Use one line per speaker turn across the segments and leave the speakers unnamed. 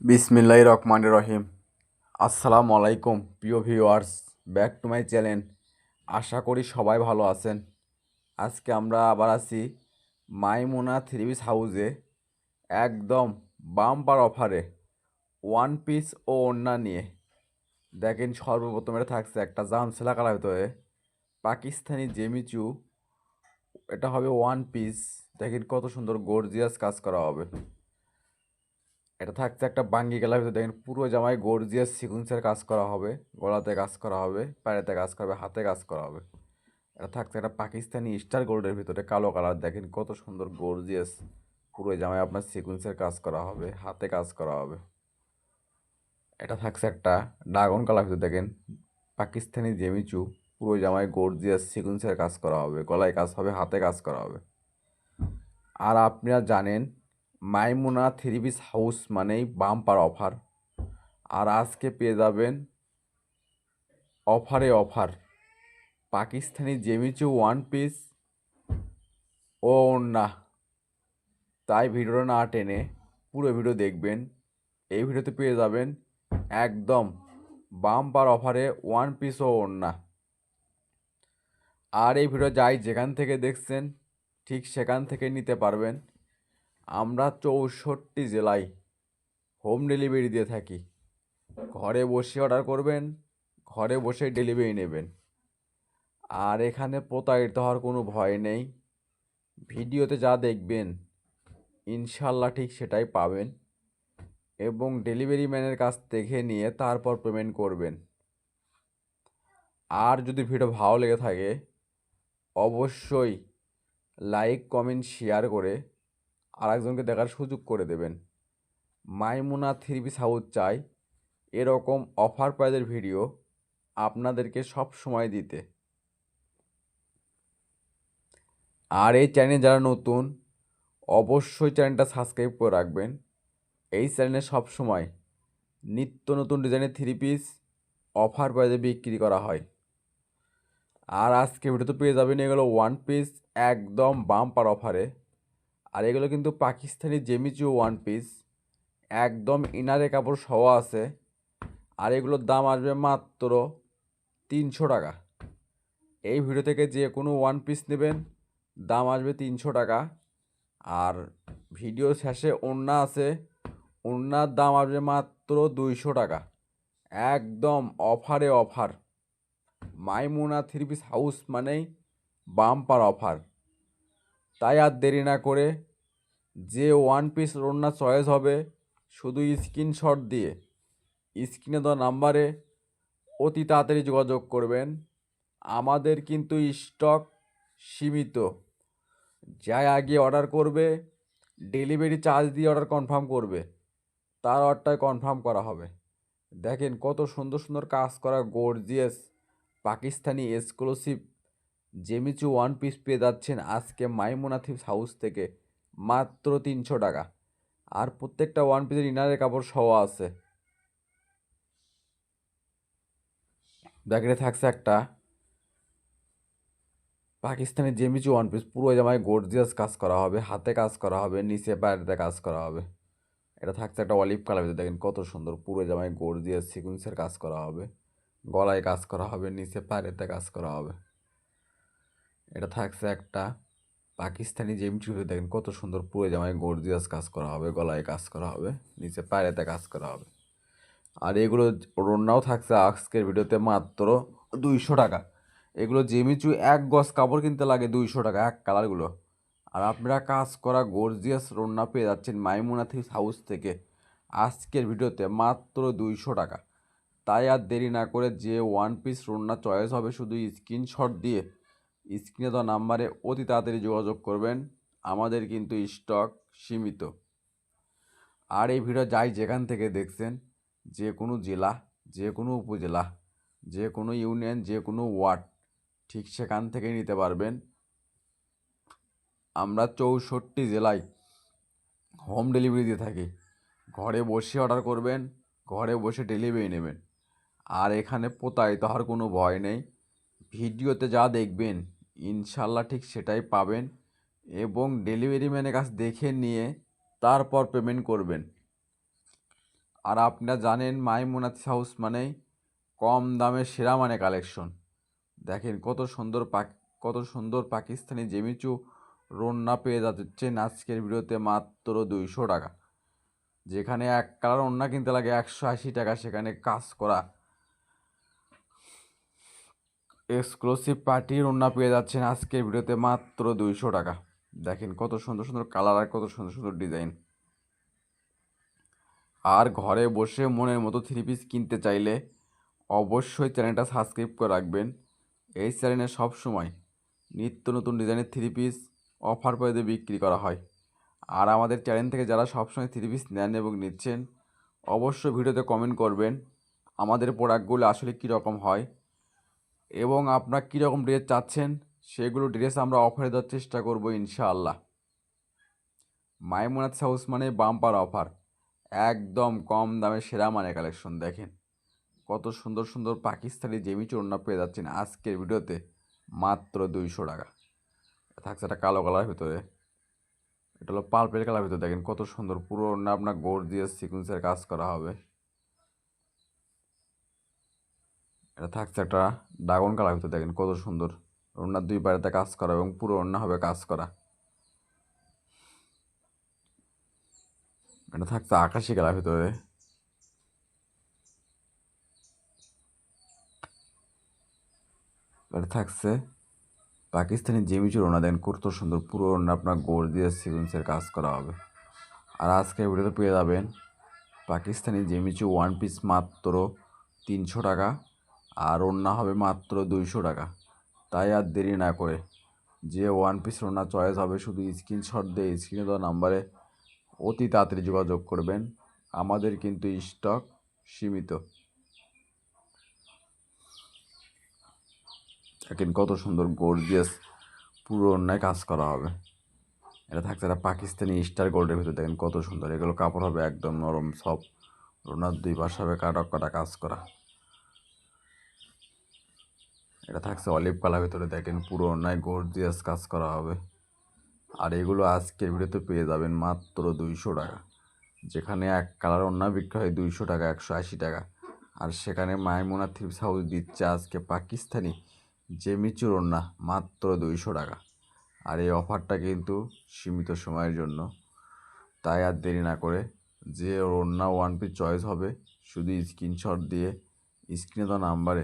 বিসমিল্লাহির রহমানির রহিম। আসসালামু আলাইকুম প্রিয় viewers, back to my channel. আশা করি সবাই ভালো আছেন। আজকে আমরা আবার আছি মাইমুনা থ্রি পিস হাউসে একদম বাম্পার অফারে ওয়ান পিস ও ওড়না নিয়ে। দেখেন, সর্বপ্রথম এটা থাকছে একটা জামশেলা কালার ভিতরে পাকিস্তানি জেমিচু। এটা হবে ওয়ান পিস। দেখেন কত সুন্দর গর্জিয়াস কাজ করা হবে। এটা থাকছে একটা বাঙ্গি গেলার ভিতরে, দেখেন পুরো জামায় গর্জিয়াস সিকুয়েন্সের কাজ করা হবে, গলাতে কাজ করা হবে, পায়েতে কাজ করা হবে, হাতে কাজ করা হবে। এটা থাকছে একটা পাকিস্তানি স্টার গোল্ডের ভিতরে কালো কালার। দেখেন কত সুন্দর গর্জিয়াস পুরো জামায় আপনার সিকুয়েন্সের কাজ করা হবে, হাতে কাজ করা হবে। এটা থাকছে একটা ড্রাগন কালার ভিতরে, দেখেন পাকিস্তানি জেমিচু, পুরো জামায় গর্জিয়াস সিকুয়েন্সের কাজ করা হবে, গলায় কাজ হবে, হাতে কাজ করা হবে। আর আপনারা জানেন মাইমুনা থ্রি পিস হাউস মানেই বাম্পার অফার। আর আজকে পেয়ে যাবেন অফারে অফার পাকিস্তানি জেমিচু ওয়ান পিস ও ওড়না। তাই ভিডিওটা না টেনে পুরো ভিডিও দেখবেন। এই ভিডিওতে পেয়ে যাবেন একদম বাম্পার অফারে ওয়ান পিস ও ওড়না। আর এই ভিডিও যাই যেখান থেকে দেখছেন ঠিক সেখান থেকে নিতে পারবেন। আমরা 64 জেলায় হোম ডেলিভারি দিয়ে থাকি। ঘরে বসে অর্ডার করবেন, ঘরে বসে ডেলিভারি নেবেন। আর এখানে প্রতারিত হওয়ার কোনো ভয় নেই। ভিডিওতে যা দেখবেন ইনশাল্লাহ ঠিক সেটাই পাবেন, এবং ডেলিভারি ম্যানের কাছ থেকে নিয়ে তারপর পেমেন্ট করবেন। আর যদি ভিডিও ভালো লেগে থাকে অবশ্যই লাইক কমেন্ট শেয়ার করে আরেকজনকে দেখার সুযোগ করে দেবেন। মাইমুনা থ্রি পিস হাউস চাই এরকম অফার প্রাইজের ভিডিও আপনাদেরকে সব সময় দিতে। আর এই চ্যানেলে যারা নতুন অবশ্যই চ্যানেলটা সাবস্ক্রাইব করে রাখবেন। এই চ্যানেলে সবসময় নিত্য নতুন ডিজাইনের থ্রি পিস অফার প্রাইজে বিক্রি করা হয়। আর আজকে ভিডিওতে পেয়ে যাবেন এগুলো ওয়ান পিস একদম বাম্পার অফারে। আর এগুলো কিন্তু পাকিস্তানি জেমিচু ওয়ান পিস, একদম ইনারে কাপড় সহ আছে। আর এগুলোর দাম আসবে মাত্র 300 টাকা। এই ভিডিও থেকে যে কোনো ওয়ান পিস নেবেন দাম আসবে 300 টাকা। আর ভিডিও শেষে ওড়না আছে, ওড়নার দাম আসবে মাত্র 200 টাকা। একদম অফারে অফার। মাইমুনা থ্রি পিস হাউস মানেই বাম্পার অফার। তাই আর দেরি না করে যে ওয়ান পিস ওড়না চয়েস হবে শুধু স্ক্রিনশট দিয়ে স্ক্রিনে দেওয়া নাম্বারে অতি তাড়াতাড়ি যোগাযোগ করবেন। আমাদের কিন্তু স্টক সীমিত। যাই আগে অর্ডার করবে ডেলিভারি চার্জ দিয়ে অর্ডার কনফার্ম করবে, তার অর্ডারটাই কনফার্ম করা হবে। দেখেন কত সুন্দর সুন্দর কাজ করা গর্জিয়াস পাকিস্তানি এক্সক্লুসিভ জেমিচু ওয়ান পিস পেয়ে যাচ্ছেন আজকে মাইমুনা থ্রিপস হাউস থেকে মাত্র 300 টাকা। আর প্রত্যেকটা ওয়ান পিসের ইনারের কাপড় সহ আছে। দেখে থাকছে একটা পাকিস্তানি জেমিচু ওয়ান পিস, পুরো জামায় গর্জিয়াস কাজ করা হবে, হাতে কাজ করা হবে, নিচে পায়েতে কাজ করা হবে। এটা থাকছে একটা অলিভ কালার, দেখেন কত সুন্দর পুরো জামায় গর্জিয়াস সিকুয়েন্সের কাজ করা হবে, গলায় কাজ করা হবে, নিচে পায়েতে কাজ করা হবে। এটা থাকছে একটা পাকিস্তানি জেমিচু, দেখেন কত সুন্দর পুরো জামায় গর্জিয়াস কাজ করা হবে, গলায় কাজ করা হবে, নিচে পায়েতে কাজ করা হবে। আর এগুলো ওড়নাও থাকছে আজকের ভিডিওতে মাত্র 200 টাকা। এগুলো জেমিচু এক গজ কাপড় কিনতে লাগে 200 টাকা এক কালারগুলো। আর আপনারা কাজ করা গর্জিয়াস ওড়না পেয়ে যাচ্ছেন মাইমুনা থ্রিপস হাউস থেকে আজকের ভিডিওতে মাত্র 200 টাকা। তাই আর দেরি না করে যে ওয়ান পিস ওড়না চয়েস হবে শুধু স্ক্রিনশট দিয়ে স্ক্রিনে দেওয়া নাম্বারে অতি তাড়াতাড়ি যোগাযোগ করবেন। আমাদের কিন্তু স্টক সীমিত। আর এই ভিডিও যাই যেখান থেকে দেখছেন, যে কোনো জেলা, যে কোনো উপজেলা, যে কোনো ইউনিয়ন, যে কোনো ওয়ার্ড, ঠিক সেখান থেকে নিতে পারবেন। আমরা 64 জেলায় হোম ডেলিভারি দিয়ে থাকি। ঘরে বসে অর্ডার করবেন, ঘরে বসে ডেলিভারি নেবেন। আর এখানে প্রতারিত হওয়ার কোনো ভয় নেই। ভিডিওতে যা দেখবেন ইনশাল্লাহ ঠিক সেটাই পাবেন, এবং ডেলিভারি ম্যানের কাছ দেখে নিয়ে তারপর পেমেন্ট করবেন। আর আপনারা জানেন মাইমুনাথ হাউস মানেই কম দামে সেরা মানে কালেকশন। দেখেন কত সুন্দর পাকিস্তানি জেমিচু রোন্না পেয়ে যাচ্ছেন আজকের ভিডিওতে মাত্র 200 টাকা। যেখানে এক কালার ওড়না কিনতে লাগে 180 টাকা, সেখানে কাজ করা এক্সক্লুসিভ পার্টির ওড়না পেয়ে যাচ্ছেন আজকের ভিডিওতে মাত্র 200 টাকা। দেখেন কত সুন্দর সুন্দর কালার আর কত সুন্দর সুন্দর ডিজাইন। আর ঘরে বসে মনের মতো থ্রি পিস কিনতে চাইলে অবশ্যই চ্যানেলটা সাবস্ক্রাইব করে রাখবেন। এই চ্যানেলে সবসময় নিত্য নতুন ডিজাইনের থ্রি পিস অফার প্রাইসে বিক্রি করা হয়। আর আমাদের চ্যানেল থেকে যারা সবসময় থ্রি পিস নেন এবং নিচ্ছেন, অবশ্যই ভিডিওতে কমেন্ট করবেন আমাদের প্রোডাক্টগুলো আসলে কীরকম হয় এবং আপনারা কীরকম ড্রেস চাচ্ছেন, সেগুলো ড্রেস আমরা অফারে দেওয়ার চেষ্টা করব ইনশাআল্লাহ। মাইমুনাথ হাউস মানে বাম্পার অফার, একদম কম দামে সেরা মানে কালেকশন। দেখেন কত সুন্দর সুন্দর পাকিস্তানি জেমিচু ওড়না পেয়ে যাচ্ছেন আজকের ভিডিওতে মাত্র 200 টাকা। থাকছে একটা কালো কালার ভিতরে, এটা হলো পার্পেল কালার ভিতরে। দেখেন কত সুন্দর, পুরো ওড়না আপনার গর্জিয়াস সিকুয়েন্সের কাজ করা হবে। এটা থাকছে একটা ড্রাগন কালার ভিতরে। দেখেন কত সুন্দর, ওড়নার দুই পাড়েতে কাজ করা এবং পুরো ওড়না হবে কাজ করা। এটা থাকছে আকাশি কালার ভিতরে। এটা থাকছে পাকিস্তানি জেমিচুর ওড়না। দেখেন কত সুন্দর, পুরো ওড়না আপনার গর্জিয়াস সিকুয়েন্সের কাজ করা হবে। আর আজকে ভিডিওতে পেয়ে যাবেন পাকিস্তানি জেমিচু ওয়ান পিস মাত্র 300 টাকা, আর ওড়না হবে মাত্র 200 টাকা। তাই আর দেরি না করে যে ওয়ান পিস ওড়না চয়েস হবে, শুধু স্ক্রিনশট দিয়ে স্ক্রিনে দেওয়া নাম্বারে অতি তাড়াতাড়ি যোগাযোগ করবেন। আমাদের কিন্তু স্টক সীমিত। দেখেন কত সুন্দর গর্জিয়াস, পুরো ওড়নায় কাজ করা হবে। এটা থাকছে একটা পাকিস্তানি স্টার গোল্ডের ভিতরে। দেখেন কত সুন্দর, এগুলো কাপড় হবে একদম নরম সফট, ওড়নার দুই পাশে হবে কাটা কাটা কাজ করা। এটা থাকছে অলিভ কালার ভিতরে। দেখেন পুরো ওড়নায় গর্জিয়াস কাজ করা হবে। আর এগুলো আজকের ভিডিওতে পেয়ে যাবেন মাত্র 200 টাকা। যেখানে এক কালার ওড়না বিক্রি হয় 200 টাকা, 180 টাকা, আর সেখানে মাইমুনা থ্রিপস হাউস দিচ্ছে আজকে পাকিস্তানি জেমিচুর ওড়না মাত্র 200 টাকা। আর এই অফারটা কিন্তু সীমিত সময়ের জন্য। তাই আর দেরি না করে যে ওড়না ওয়ান পিস চয়েস হবে, শুধু স্ক্রিনশট দিয়ে স্ক্রিনে দেওয়া নাম্বারে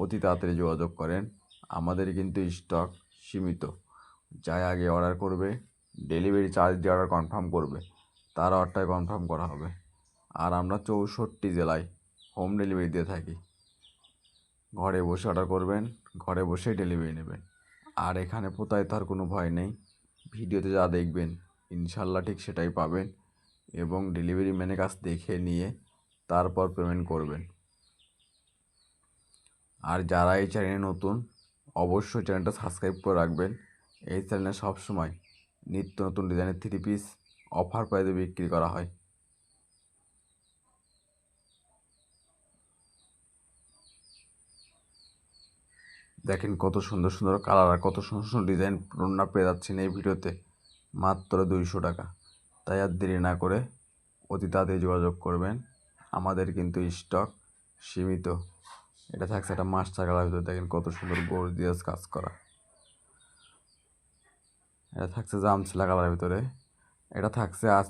অতি তাড়াতাড়ি যোগাযোগ করেন। আমাদের কিন্তু স্টক সীমিত। যাই আগে অর্ডার করবে, ডেলিভারি চার্জ দিয়ে অর্ডার কনফার্ম করবে, তার অর্ডারটাই কনফার্ম করা হবে। আর আমরা 64 জেলায় হোম ডেলিভারি দিয়ে থাকি। ঘরে বসে অর্ডার করবেন, ঘরে বসেই ডেলিভারি নেবেন। আর এখানে প্রতারিতার কোনো ভয় নেই। ভিডিওতে যা দেখবেন ইনশাল্লাহ ঠিক সেটাই পাবেন, এবং ডেলিভারি ম্যানের কাছ দেখে নিয়ে তারপর পেমেন্ট করবেন। আর যারা এই চ্যানেলে নতুন, অবশ্যই চ্যানেলটা সাবস্ক্রাইব করে রাখবেন। এই চ্যানেলে সবসময় নিত্য নতুন ডিজাইনের থ্রি পিস অফার প্রাইসে বিক্রি করা হয়। দেখেন কত সুন্দর সুন্দর কালার আর কত সুন্দর সুন্দর ডিজাইন ওড়না পেয়ে যাচ্ছেন এই ভিডিওতে মাত্র 200 টাকা। তাই আর দেরি না করে অতি তাড়াতাড়ি যোগাযোগ করবেন। আমাদের কিন্তু স্টক সীমিত। এটা থাকছে একটা মাস্টার কালার ভিতরে। দেখেন কত সুন্দর গর্জিয়াস কাজ করা। এটা থাকছে জামছিলা কালারের ভিতরে। এটা থাকছে